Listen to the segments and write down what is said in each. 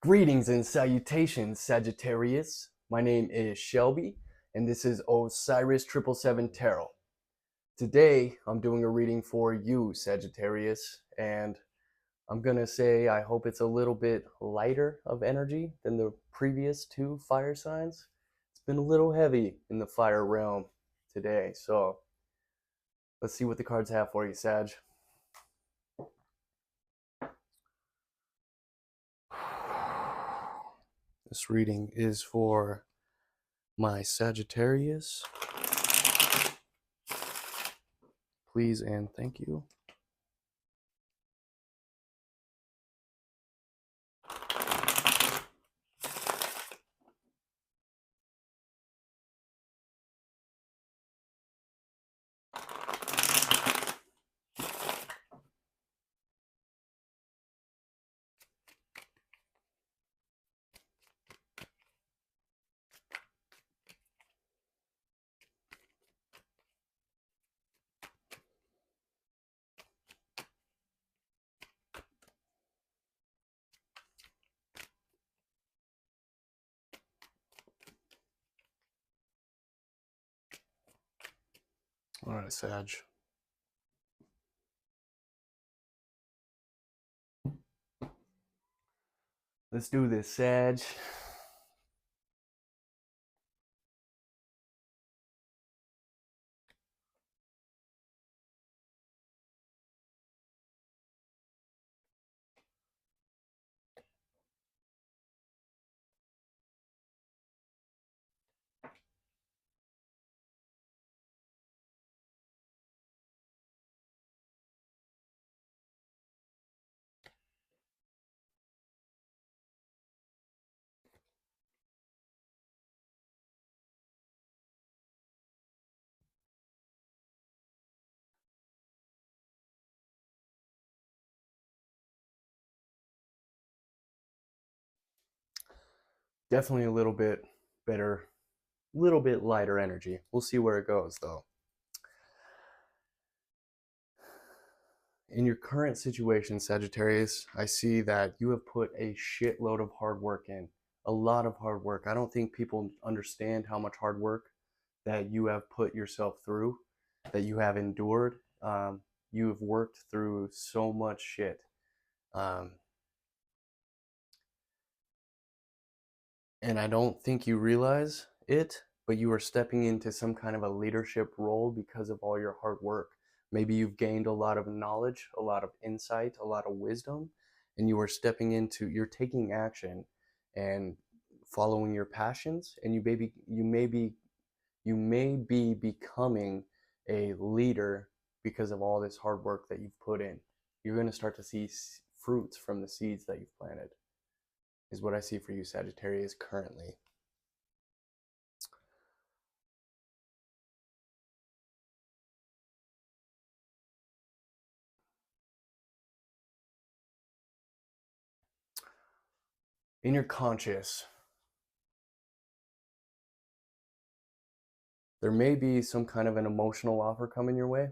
Greetings and salutations, Sagittarius. My name is Shelby, and this is Osiris 777 Tarot. Today, I'm doing a reading for you, Sagittarius, and I'm gonna say I hope it's a little bit lighter of energy than the previous two fire signs. It's been a little heavy in the fire realm today, so let's see what the cards have for you, Sag. This reading is for my Sagittarius. Please and thank you. All right, Sag. Let's do this, Sag. Definitely a little bit better, a little bit lighter energy. We'll see where it goes, though. In your current situation, Sagittarius, I see that you have put a shitload of hard work in. A lot of hard work. I don't think people understand how much hard work that you have put yourself through, that you have endured. You have worked through so much shit. And I don't think you realize it, but you are stepping into some kind of a leadership role because of all your hard work. Maybe you've gained a lot of knowledge, a lot of insight, a lot of wisdom, and you are stepping into, you're taking action and following your passions, and you may be becoming a leader because of all this hard work that you've put in. You're going to start to see fruits from the seeds that you've planted, is what I see for you, Sagittarius, currently. In your conscious, there may be some kind of an emotional offer coming your way,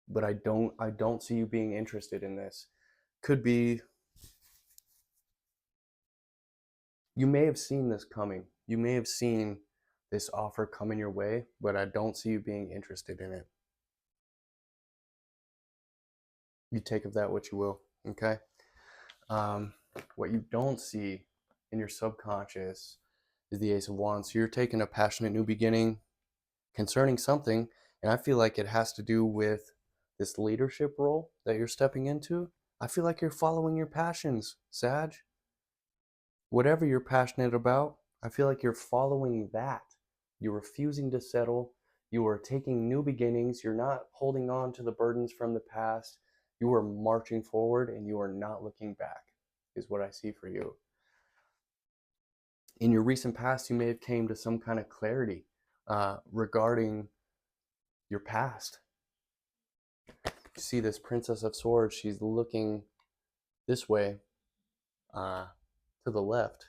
but I don't see you being interested in this. Could be you may have seen this coming. You may have seen this offer coming your way, but I don't see you being interested in it. You take of that what you will, okay? What you don't see in your subconscious is the Ace of Wands. So you're taking a passionate new beginning concerning something, and I feel like it has to do with this leadership role that you're stepping into. I feel like you're following your passions, Sag. Whatever you're passionate about, I feel like you're following that. You're refusing to settle. You are taking new beginnings. You're not holding on to the burdens from the past. You are marching forward and you are not looking back, is what I see for you. In your recent past, you may have came to some kind of clarity regarding your past. You see this Princess of Swords, she's looking this way to the left.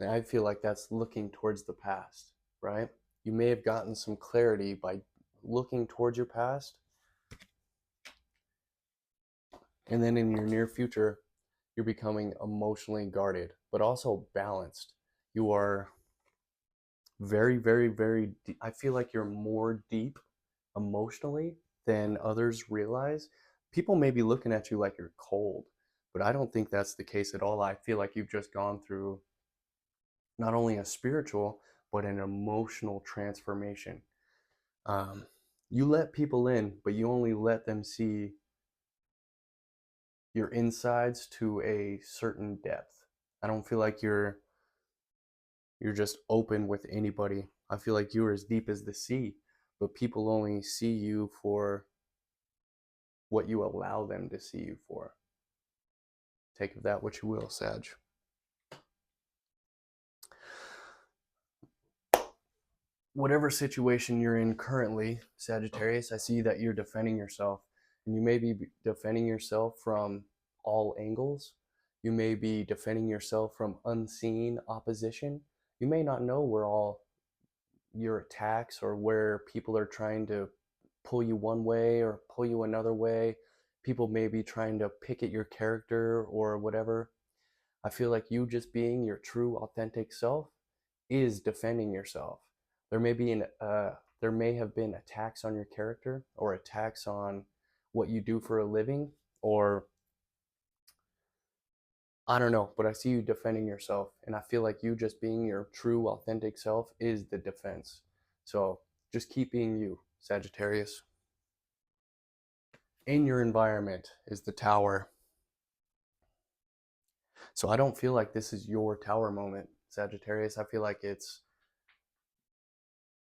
And I feel like that's looking towards the past, right? You may have gotten some clarity by looking towards your past. And then in your near future, You're becoming emotionally guarded, but also balanced. You are very, very, very deep. I feel like you're more deep emotionally than others realize. People may be looking at you like you're cold, but I don't think that's the case at all. I feel like you've just gone through not only a spiritual, but an emotional transformation. Um, you let people in, but you only let them see your insides to a certain depth. I don't feel like you're just open with anybody. I feel like you're as deep as the sea, but people only see you for what you allow them to see you for. Take of that what you will, Sag. Whatever situation you're in currently, Sagittarius, I see that you're defending yourself. And you may be defending yourself from all angles. You may be defending yourself from unseen opposition. You may not know where all your attacks or where people are trying to pull you one way or pull you another way. People may be trying to pick at your character or whatever. I feel like you just being your true authentic self is defending yourself. There may have been attacks on your character or attacks on what you do for a living, or I don't know, but I see you defending yourself, and I feel like you just being your true authentic self is the defense. So just keep being you, Sagittarius. In your environment is the tower. So I don't feel like this is your tower moment, Sagittarius. I feel like it's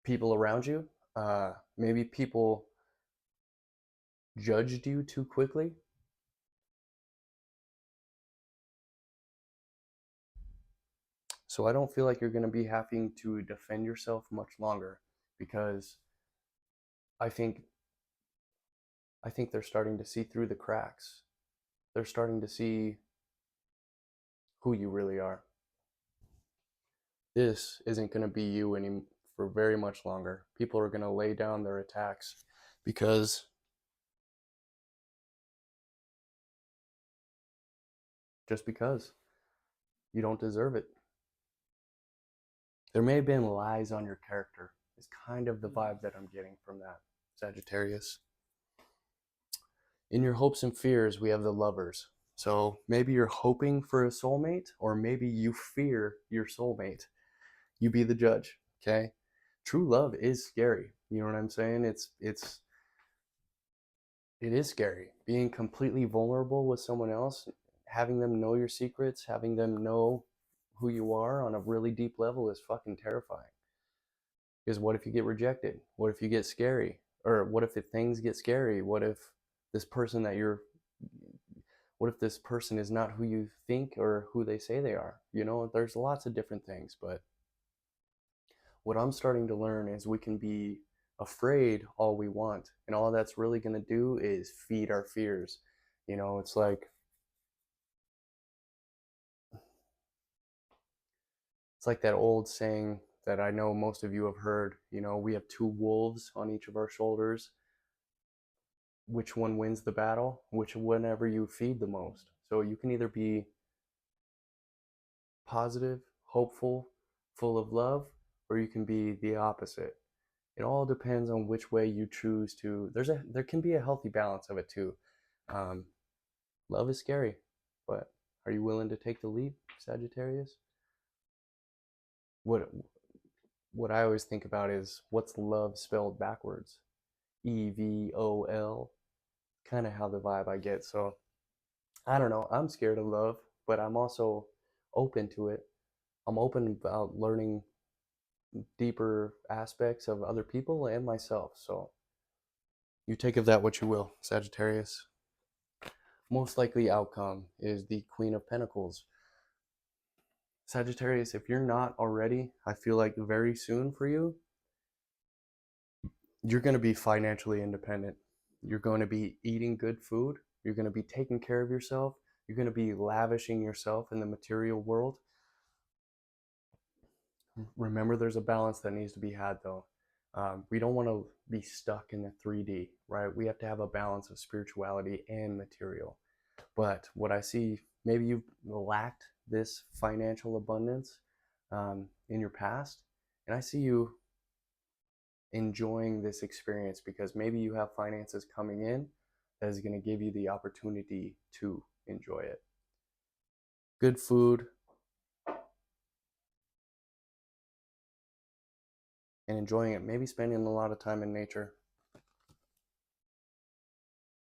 people around you. Maybe people judged you too quickly. So I don't feel like you're going to be having to defend yourself much longer, because I think I think they're starting to see through the cracks. They're starting to see who you really are. This isn't going to be you any for very much longer. People are going to lay down their attacks because just because you don't deserve it. There may have been lies on your character. Is kind of the vibe that I'm getting from that, Sagittarius. In your hopes and fears, we have the lovers. So maybe you're hoping for a soulmate, or maybe you fear your soulmate. You be the judge, okay? True love is scary. You know what I'm saying? It is scary. Being completely vulnerable with someone else, having them know your secrets, having them know who you are on a really deep level is fucking terrifying. Because what if you get rejected? What if you get scary? Or what if things get scary? This person that you're what if this person is not who you think or who they say they are? You know, there's lots of different things, but what I'm starting to learn is we can be afraid all we want, and all that's really going to do is feed our fears. You know, it's like that old saying that I know most of you have heard, you know, we have two wolves on each of our shoulders. Which one wins the battle? Which whenever you feed the most. So you can either be positive, hopeful, full of love, or you can be the opposite. It all depends on which way you choose to. There can be a healthy balance of it too. Um, love is scary, but are you willing to take the leap, Sagittarius? What what I always think about is what's love spelled backwards? EVOL. Kind of how the vibe I get. So I don't know. I'm scared of love, but I'm also open to it. I'm open about learning deeper aspects of other people and myself. So you take of that what you will, Sagittarius. Most likely outcome is the Queen of Pentacles. Sagittarius, if you're not already, I feel like very soon for you, you're going to be financially independent. You're going to be eating good food. You're going to be taking care of yourself. You're going to be lavishing yourself in the material world. Remember, there's a balance that needs to be had, though. We don't want to be stuck in the 3D, right? We have to have a balance of spirituality and material. But what I see maybe you've lacked this financial abundance in your past, and I see you enjoying this experience because maybe you have finances coming in that is going to give you the opportunity to enjoy it. Good food and enjoying it, maybe spending a lot of time in nature.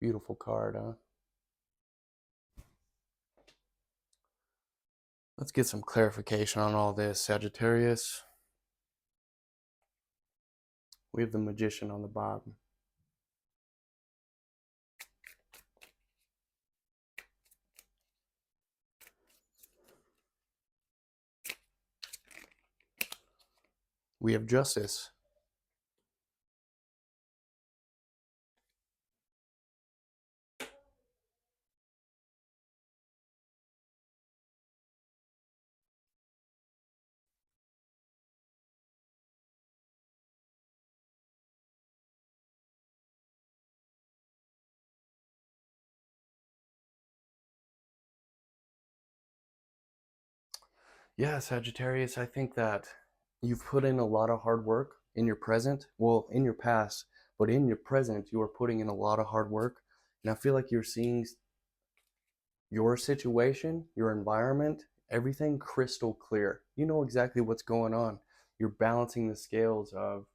Beautiful card, huh? Let's get some clarification on all this, Sagittarius. We have the Magician on the bottom. We have Justice. Yeah, Sagittarius, I think that you've put in a lot of hard work in your present, well, in your past, but in your present, you are putting in a lot of hard work. And I feel like you're seeing your situation, your environment, everything crystal clear. You know exactly what's going on. You're balancing the scales of,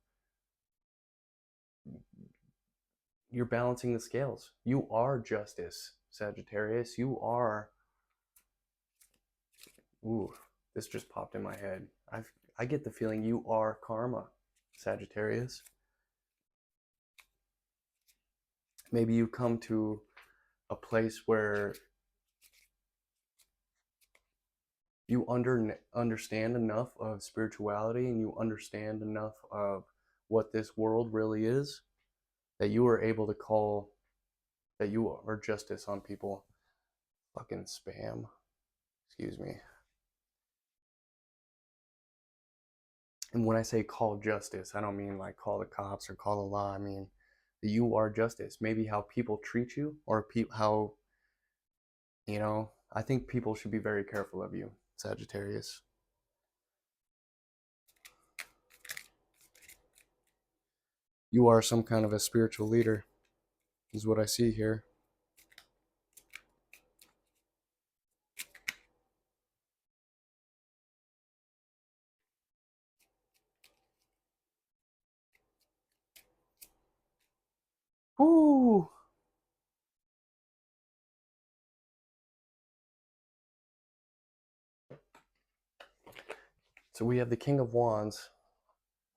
you're balancing the scales. You are justice, Sagittarius. You are, ooh, this just popped in my head. I get the feeling you are karma, Sagittarius. Maybe you come to a place where you understand enough of spirituality and you understand enough of what this world really is that you are able to call that you are justice on people. Fucking spam. Excuse me. And when I say call justice, I don't mean like call the cops or call the law. I mean that you are justice. Maybe how people treat you or how, I think people should be very careful of you, Sagittarius. You are some kind of a spiritual leader, is what I see here. Ooh. So we have the King of Wands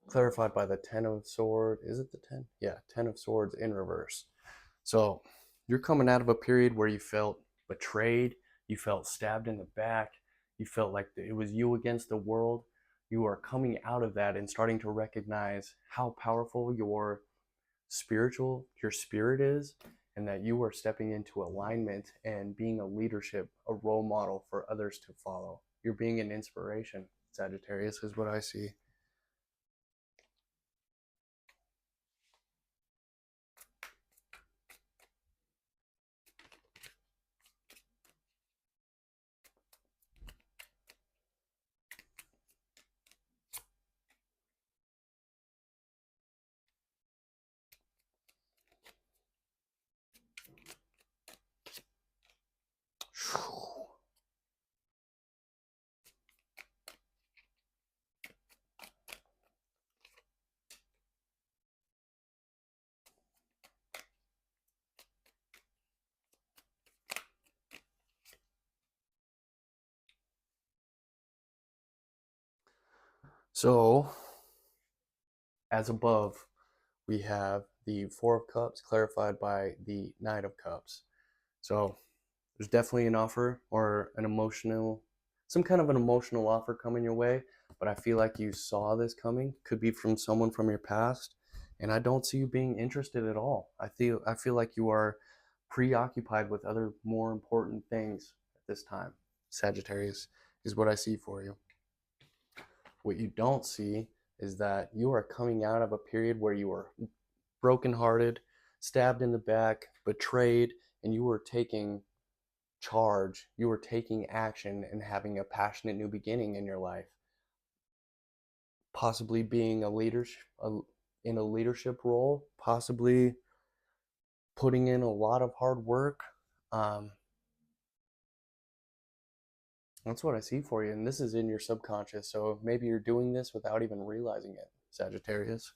clarified by the Ten of Swords. Is it the 10? Yeah, Ten of Swords in reverse. So you're coming out of a period where you felt betrayed, you felt stabbed in the back, you felt like it was you against the world. You are coming out of that and starting to recognize how powerful your spirit is, and that you are stepping into alignment and being a leadership, a role model for others to follow. You're being an inspiration, Sagittarius, is what I see. So, as above, we have the Four of Cups clarified by the Knight of Cups. So, there's definitely an offer or some kind of an emotional offer coming your way, but I feel like you saw this coming. Could be from someone from your past, and I don't see you being interested at all. I feel like you are preoccupied with other more important things at this time. Sagittarius is what I see for you. What you don't see is that you are coming out of a period where you were brokenhearted, stabbed in the back, betrayed, and you were taking charge. You are taking action and having a passionate new beginning in your life. Possibly being in a leadership role, possibly putting in a lot of hard work. Um, that's what I see for you. And this is in your subconscious. So maybe you're doing this without even realizing it, Sagittarius.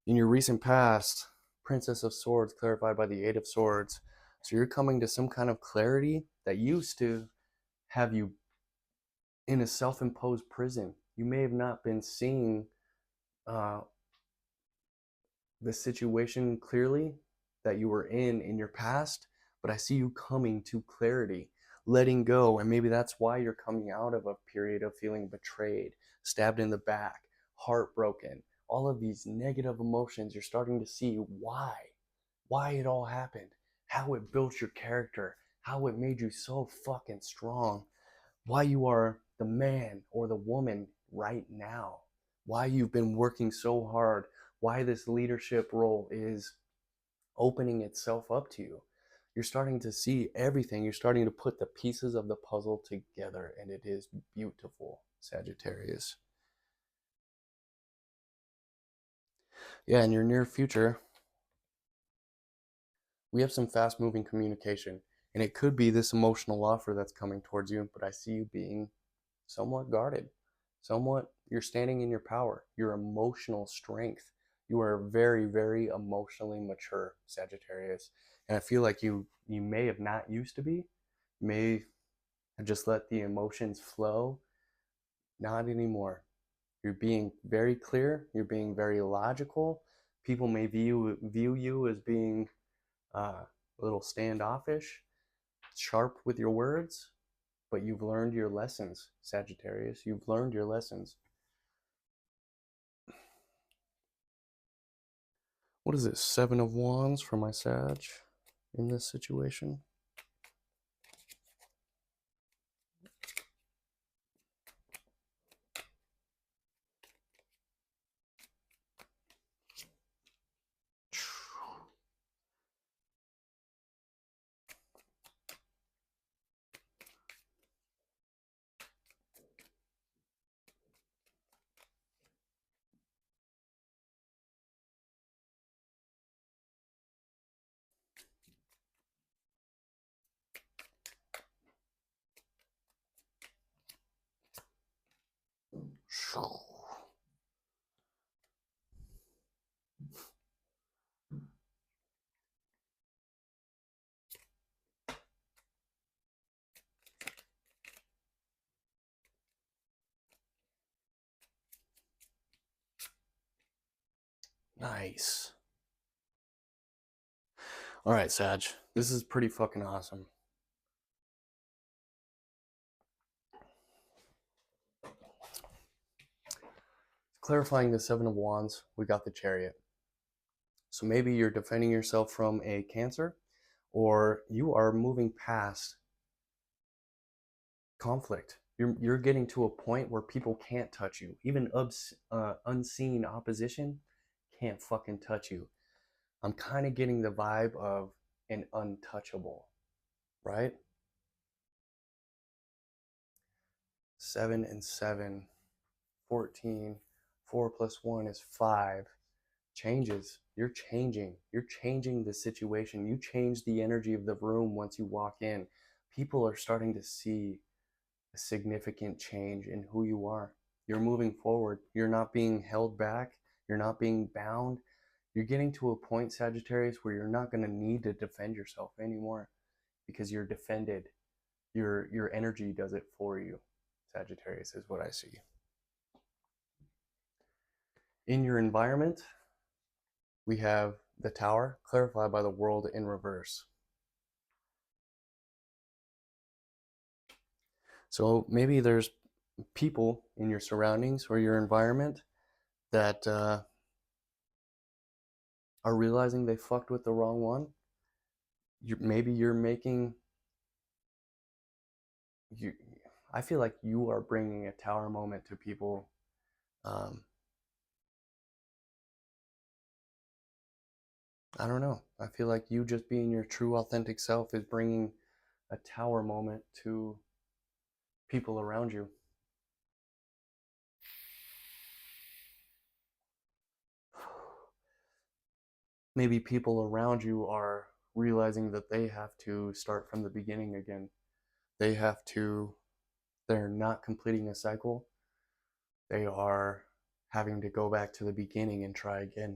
In your recent past, Princess of Swords clarified by the Eight of Swords. So you're coming to some kind of clarity that used to have you in a self-imposed prison. You may have not been seeing uh, the situation clearly that you were in your past, but I see you coming to clarity, letting go. And maybe that's why you're coming out of a period of feeling betrayed, stabbed in the back, heartbroken, all of these negative emotions. You're starting to see why it all happened, how it built your character, how it made you so fucking strong, why you are the man or the woman right now, why you've been working so hard, why this leadership role is opening itself up to you. You're starting to see everything. You're starting to put the pieces of the puzzle together, and it is beautiful, Sagittarius. Yeah, in your near future, we have some fast moving communication, and it could be this emotional offer that's coming towards you, but I see you being somewhat guarded, somewhat, you're standing in your power, your emotional strength. You are very, very emotionally mature, Sagittarius. And I feel like you may have not used to be, may have just let the emotions flow. Not anymore. You're being very clear, you're being very logical. People may view you as being a little standoffish, sharp with your words, but you've learned your lessons, Sagittarius. You've learned your lessons. What is it? Seven of Wands for my Sag in this situation. Nice. All right, Sag. This is pretty fucking awesome. Clarifying the Seven of Wands, we got the Chariot. So maybe you're defending yourself from a Cancer, or you are moving past conflict. You're getting to a point where people can't touch you. Even unseen opposition can't fucking touch you. I'm kind of getting the vibe of an untouchable, right? 7 and 7, 14. 4 plus 1 is 5. Changes. You're changing. You're changing the situation. You change the energy of the room once you walk in. People are starting to see a significant change in who you are. You're moving forward. You're not being held back. You're not being bound. You're getting to a point, Sagittarius, where you're not going to need to defend yourself anymore because you're defended. Your energy does it for you. Sagittarius is what I see. In your environment, we have the Tower, clarified by the World in reverse. So maybe there's people in your surroundings or your environment that are realizing they fucked with the wrong one. Maybe you're making you. I feel like you are bringing a Tower moment to people. I don't know. I feel like you just being your true, authentic self is bringing a tower moment to people around you. Maybe people around you are realizing that they have to start from the beginning again. They have to, they're not completing a cycle. They are having to go back to the beginning and try again,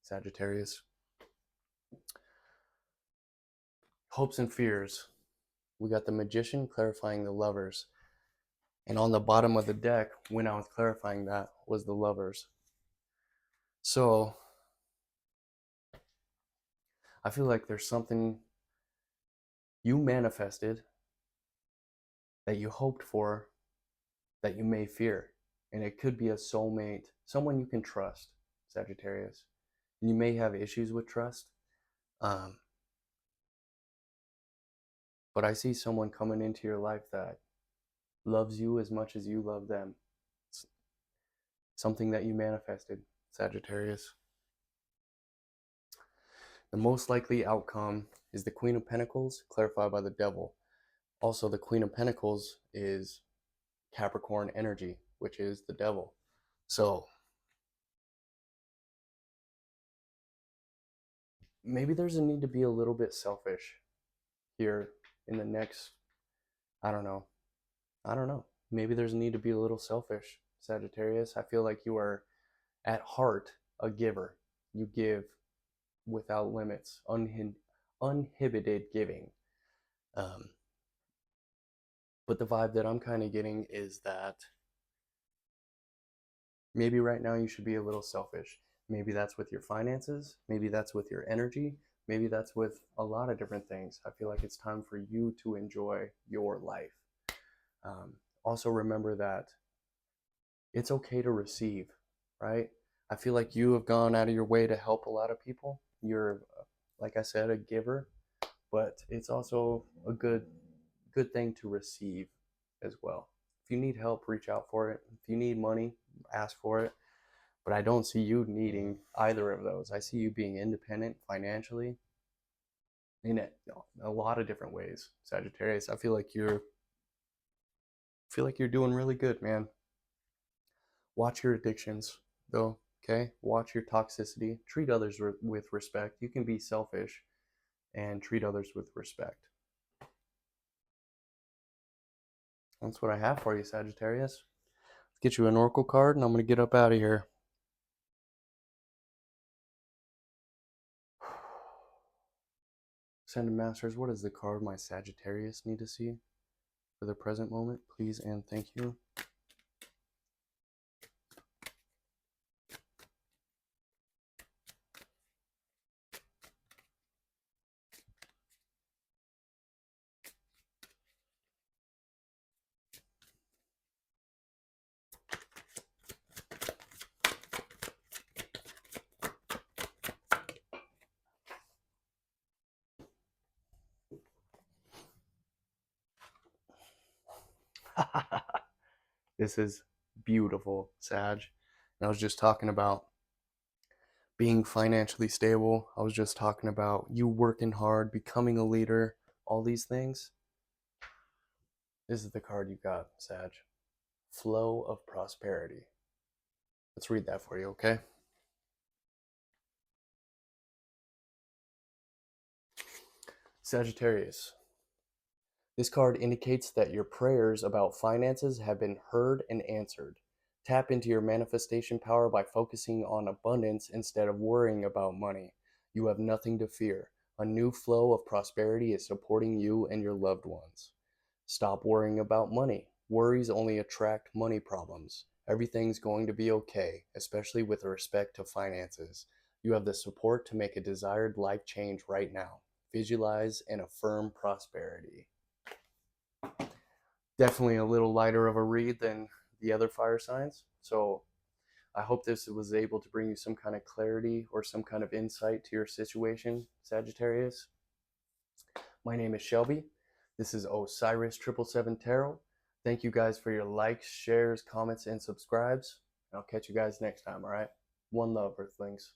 Sagittarius. Hopes and fears. We got the Magician clarifying the Lovers. And on the bottom of the deck, when I was clarifying that, was the Lovers. So I feel like there's something you manifested that you hoped for that you may fear. And it could be a soulmate, someone you can trust, Sagittarius. And you may have issues with trust. But I see someone coming into your life that loves you as much as you love them. It's something that you manifested, Sagittarius. The most likely outcome is the Queen of Pentacles, clarified by the Devil. Also, the Queen of Pentacles is Capricorn energy, which is the Devil. So maybe there's a need to be a little bit selfish here in the next, I don't know. Maybe there's a need to be a little selfish, Sagittarius. I feel like you are at heart a giver. You give without limits, uninhibited giving. But the vibe that I'm kind of getting is that maybe right now you should be a little selfish. Maybe that's with your finances. Maybe that's with your energy. Maybe that's with a lot of different things. I feel like it's time for you to enjoy your life. Also, remember that it's okay to receive, right? I feel like you have gone out of your way to help a lot of people. You're, like I said, a giver, but it's also a good thing to receive as well. If you need help, reach out for it. If you need money, ask for it. But I don't see you needing either of those. I see you being independent financially in a lot of different ways, Sagittarius. I feel like you're doing really good, man. Watch your addictions, though, okay? Watch your toxicity. Treat others with respect. You can be selfish and treat others with respect. That's what I have for you, Sagittarius. Let's get you an oracle card, and I'm going to get up out of here. Ascended Masters, what is the card my Sagittarius need to see for the present moment? Please and thank you. This is beautiful, Sag. And I was just talking about being financially stable. I was just talking about you working hard, becoming a leader, all these things. This is the card you got, Sag. Flow of prosperity. Let's read that for you, okay? Sagittarius. This card indicates that your prayers about finances have been heard and answered. Tap into your manifestation power by focusing on abundance instead of worrying about money. You have nothing to fear. A new flow of prosperity is supporting you and your loved ones. Stop worrying about money. Worries only attract money problems. Everything's going to be okay, especially with respect to finances. You have the support to make a desired life change right now. Visualize and affirm prosperity. Definitely a little lighter of a read than the other fire signs. So I hope this was able to bring you some kind of clarity or some kind of insight to your situation, Sagittarius. My name is Shelby. This is Osiris 777 Tarot. Thank you guys for your likes, shares, comments, and subscribes. I'll catch you guys next time, all right? One love, Earthlings.